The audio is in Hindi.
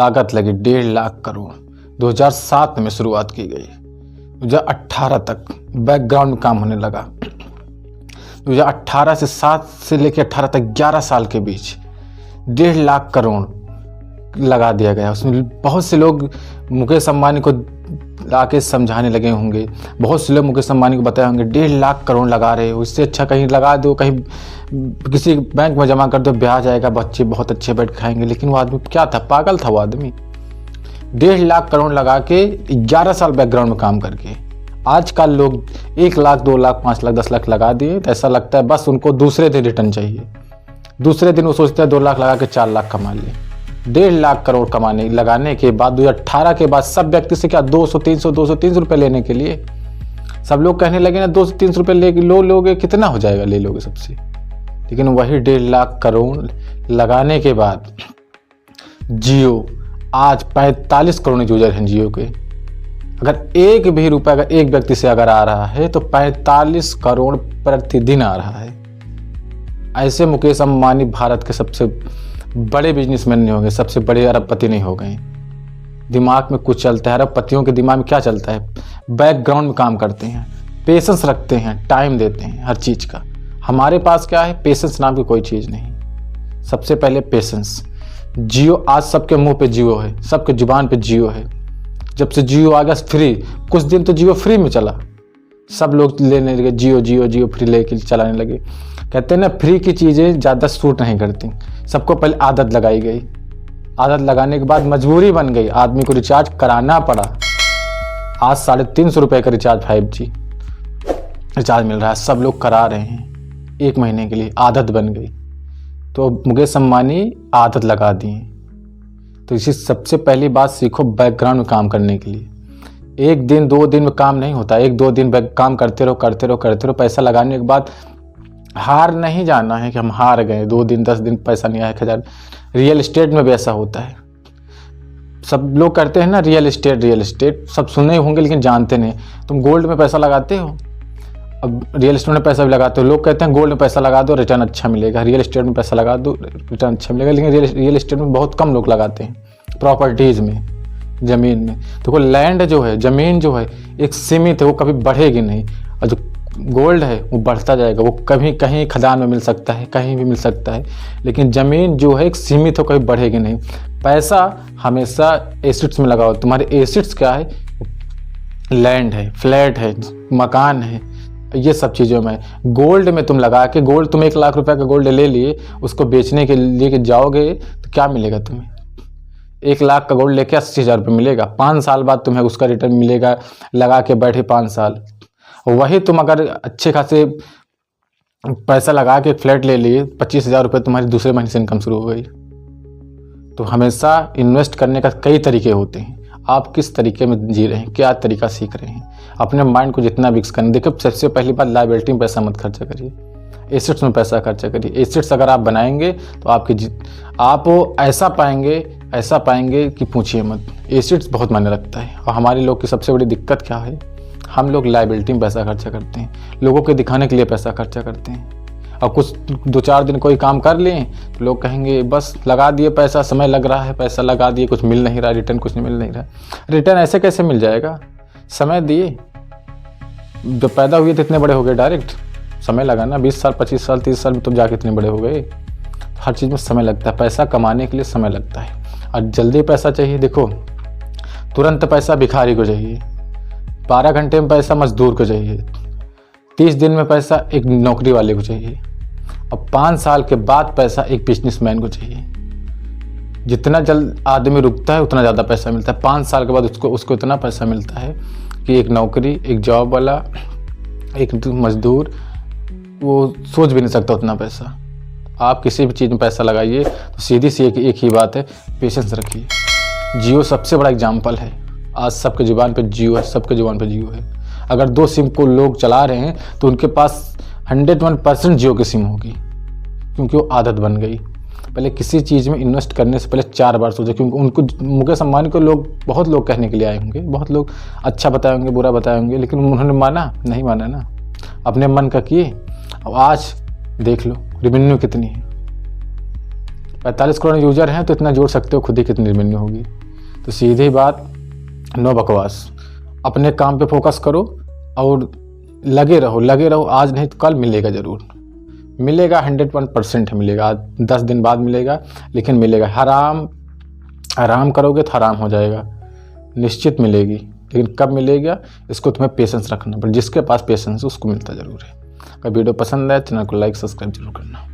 लागत लगी 1.5 लाख करोड़। 2007 में शुरुआत की गई, 2018 तक बैकग्राउंड में काम होने लगा। 2018 से 7 से लेकर 18 तक 11 साल के बीच 1.5 लाख करोड़ लगा दिया गया। उसमें बहुत से लोग मुकेश अंबानी को आके समझाने लगे होंगे, बहुत से लोग मुकेश अंबानी को बताए होंगे 1.5 लाख करोड़ लगा रहे हो, इससे अच्छा कहीं लगा दो, कहीं किसी बैंक में जमा कर दो, ब्याज आएगा, बच्चे बहुत अच्छे बैठ खाएंगे। लेकिन वो आदमी क्या था, पागल था वो आदमी। 1.5 लाख करोड़ लगा के 11 साल बैकग्राउंड में काम करके आजकल लोग 1 लाख 2 लाख 5 लाख 10 लाख लगा दिए तो ऐसा लगता है बस उनको दूसरे दिन रिटर्न चाहिए। दूसरे दिन वो सोचते हैं 2 लाख लगा के 4 लाख कमा लिए। 1.5 लाख करोड़ लगाने के बाद 2018 के बाद सब व्यक्ति से क्या 200-300 रुपए लेने के लिए सब लोग कहने लगे ना 200-300 रुपए ले लोगे, कितना हो जाएगा ले लोगे सबसे। लेकिन वही 1.5 लाख करोड़ लगाने के बाद जियो आज 45 करोड़ यूजर हैं जियो के। अगर एक भी रुपया अगर एक व्यक्ति से अगर आ रहा है तो 45 करोड़ प्रतिदिन आ रहा है। ऐसे मुकेश अंबानी भारत के सबसे बड़े बिजनेसमैन नहीं हो गए, सबसे बड़े अरबपति नहीं हो गए। दिमाग में कुछ चलता है, अरबपतियों के दिमाग में क्या चलता है, बैकग्राउंड में काम करते हैं, पेशेंस रखते हैं, टाइम देते हैं हर चीज़ का। हमारे पास क्या है, पेशेंस नाम की कोई चीज़ नहीं। सबसे पहले पेशेंस। जियो आज सबके मुंह पे जियो है, सबके जुबान पे जियो है। जब से जियो आ गया फ्री, कुछ दिन तो जियो फ्री में चला, सब लोग लेने लगे जियो जियो जियो फ्री लेके चलाने लगे। कहते हैं ना फ्री की चीज़ें ज़्यादा सूट नहीं करती। सबको पहले आदत लगाई गई, आदत लगाने के बाद मजबूरी बन गई, आदमी को रिचार्ज कराना पड़ा। आज 350 रुपये का रिचार्ज 5G रिचार्ज मिल रहा है, सब लोग करा रहे हैं 1 महीने के लिए, आदत बन गई। तो मुकेश अंबानी आदत लगा दिए। तो इसी सबसे पहली बात सीखो बैकग्राउंड में काम करने के लिए। 1 दिन 2 दिन में काम नहीं होता, 1-2 दिन काम करते रहो। पैसा लगाने के बाद हार नहीं जाना है कि हम हार गए, 2 दिन 10 दिन पैसा नहीं आया 1000। रियल एस्टेट में भी ऐसा होता है। सब लोग करते हैं ना रियल एस्टेट सब सुने होंगे लेकिन जानते नहीं। तुम गोल्ड में पैसा लगाते हो, अब रियल एस्टेट में पैसा भी लगाते हो। लोग कहते हैं गोल्ड में पैसा लगा दो रिटर्न अच्छा मिलेगा, रियल एस्टेट में पैसा लगा दो रिटर्न अच्छा मिलेगा। लेकिन रियल एस्टेट में बहुत कम लोग लगाते हैं, प्रॉपर्टीज़ में, ज़मीन में। देखो लैंड जो है, ज़मीन जो है एक सीमित है, वो कभी बढ़ेगी नहीं। और जो गोल्ड है वो बढ़ता जाएगा, वो कभी कहीं खदान में मिल सकता है, कहीं भी मिल सकता है। लेकिन ज़मीन जो है एक सीमित हो, कभी बढ़ेगी नहीं। पैसा हमेशा एसेट्स में लगाओ। तुम्हारे एसेट्स क्या है, लैंड है, फ्लैट है, मकान है, ये सब चीज़ों में। गोल्ड में तुम लगा के, गोल्ड तुम 1 लाख रुपए का गोल्ड ले लिए, उसको बेचने के लिए जाओगे तो क्या मिलेगा तुम्हें? 1 लाख का गोल्ड लेके 80,000 रुपये मिलेगा। 5 साल बाद तुम्हें उसका रिटर्न मिलेगा, लगा के बैठे 5 साल। वही तुम अगर अच्छे खासे पैसा लगा के फ्लैट ले लिए, 25,000 रुपये तुम्हारी दूसरे महीने से इनकम शुरू हो गई। तो हमेशा इन्वेस्ट करने का कई तरीके होते हैं। आप किस तरीके में जी रहे हैं, क्या तरीका सीख रहे हैं, अपने माइंड को जितना विकसित करना। देखिए सबसे पहली बात, लायबिलिटी में पैसा मत खर्चा करिए, एसेट्स में पैसा खर्चा करिए। एसेट्स अगर आप बनाएंगे तो आप ऐसा पाएंगे कि पूछिए मत। एसेट्स बहुत मायने रखता है। और हमारे लोग की सबसे बड़ी दिक्कत क्या है, हम लोग लायबिलिटी में पैसा खर्चा करते हैं, लोगों के दिखाने के लिए पैसा खर्चा करते हैं। और कुछ 2-4 दिन कोई काम कर लिए तो लोग कहेंगे बस लगा दिए पैसा, समय लग रहा है, पैसा लगा दिए, कुछ मिल नहीं रहा, रिटर्न कुछ मिल नहीं रहा। रिटर्न ऐसे कैसे मिल जाएगा, समय दिए, जब पैदा हुए तो इतने बड़े हो गए, डायरेक्ट समय लगा ना। 20 साल 25 साल 30 साल में तुम जाके इतने बड़े हो गए। हर चीज़ में समय लगता है, पैसा कमाने के लिए समय लगता है। और जल्दी पैसा चाहिए, देखो तुरंत पैसा भिखारी को चाहिए, 12 घंटे में पैसा मजदूर को चाहिए, 30 दिन में पैसा एक नौकरी वाले को चाहिए, और 5 साल के बाद पैसा एक बिजनेसमैन को चाहिए। जितना जल्द आदमी रुकता है उतना ज़्यादा पैसा मिलता है। 5 साल के बाद उसको इतना पैसा मिलता है कि एक नौकरी, एक जॉब वाला, एक मजदूर, वो सोच भी नहीं सकता उतना पैसा। आप किसी भी चीज़ में पैसा लगाइए तो सीधी सी एक ही बात है, पेशेंस रखिए। जियो सबसे बड़ा एग्जाम्पल है। आज सबके जुबान पे जियो है, सबके जुबान पे जियो है। अगर 2 सिम को लोग चला रहे हैं तो उनके पास 101% जियो की सिम होगी, क्योंकि वो आदत बन गई। पहले किसी चीज़ में इन्वेस्ट करने से पहले 4 बार सोचो, क्योंकि उनको मुकेश अंबानी को बहुत लोग कहने के लिए आए होंगे, बहुत लोग अच्छा बताए होंगे, बुरा बताए होंगे, लेकिन उन्होंने माना नहीं, माना ना, अपने मन का किए। अब आज देख लो रेवेन्यू कितनी है, 45 करोड़ यूज़र हैं तो इतना जोड़ सकते हो, खुद ही कितनी रेवेन्यू होगी। तो सीधी बात, नो बकवास, अपने काम पे फोकस करो और लगे रहो, आज नहीं तो कल मिलेगा ज़रूर, मिलेगा, 101% मिलेगा। आज 10 दिन बाद मिलेगा, लेकिन मिलेगा। आराम करोगे तो हराम हो जाएगा, निश्चित मिलेगी, लेकिन कब मिलेगा इसको तुम्हें पेशेंस रखना पड़ेगा। जिसके पास पेशेंस है उसको मिलता ज़रूर है। अगर वीडियो पसंद आए चैनल को लाइक सब्सक्राइब जरूर करना।